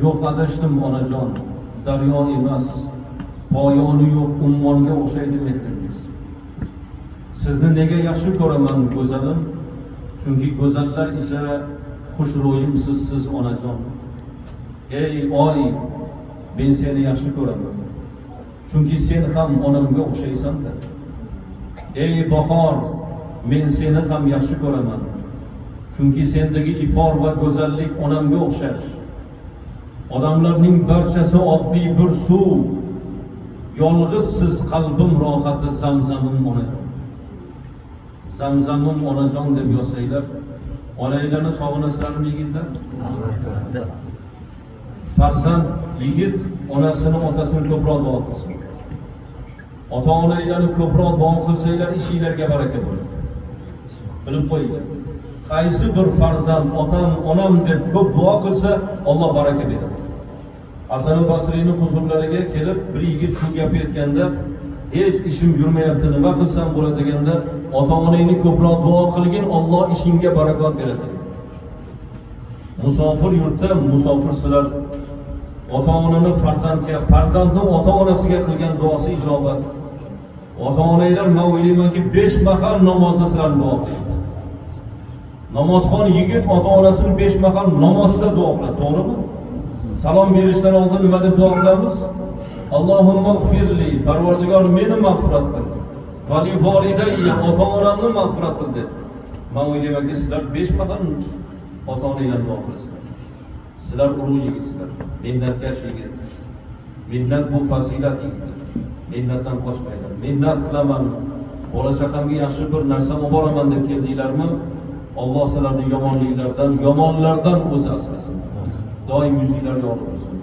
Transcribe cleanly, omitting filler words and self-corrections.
Yo'q adashdim onajon, daryo emas, poyoni yo'q ummonga o'xshaydi mehringiz. Sizni nega yaxshi ko'raman go'zalim? Chunki go'zallar esa xushro'yimsiz siz onajon. Ey oy, men seni yaxshi ko'raman. Chunki sen ham onamga o'xshaysan-da. Ey bahor, men seni ham yaxshi ko'raman. Chunki sendagi ifor va go'zallik onamga o'xshash. Odamlarning barchasi oddiy bir suv. Yolg'iz siz qalbim rohati zamzamim onajon. Zamzamim onajon deb yozsanglar, onanglarni sog'inasizlarmi yigitlar? Farzand yigit onasini, otasini ko'proq duo qilsin. Ota-onanglarni ko'proq duo qilsanglar, ishinglarga baraka bo'ladi. Bilib qo'yinglar. Qaysi bir farzand otam, onam deb ko'p duo qilsa, Alloh baraka beradi. Hasan Basriyning huzurlariga kelib bir yigit shu gap aytganda, hech ishim yurmayapti, nima qilsam bo'ladi deganda, ota-onangni ko'proq duo qilgin, Alloh ishingga barakot beradi. Musofir yurtda musofirsilar, ota-onani farzandga, farzandni ota-onasiga qilgan duosi ijobat. Ota-onanglar men o'ylaymanki 5 mahal namozda sizlarni duo qiladi. Namozxon yigit ota-onasini 5 mahal namozda duo qiladi, to'g'rimi? Salom berishdan oldin nima deb duo qilamiz? Allohumma g'firli, Parvardigor meni mag'firat qil. Va li volidayya, ota-onamni mag'firat qil deb. Men o'ylaymanki sizlar 5 mahal ota-onanglarni duo qilasizlar. Sizlar ulug' yigitsizlar, mehnatkash yigit. Mehnat bu fazilat yigitlar. Mehnatdan qochmaylar. Mehnat qilaman, bola chaqamga yaxshi bir narsa olib boraman deb keldinglarmi? Alloh sizlarni yomonliklardan, yomonlardan o'zi asrasin. Doim yuzinglar yorug' bo'lsin.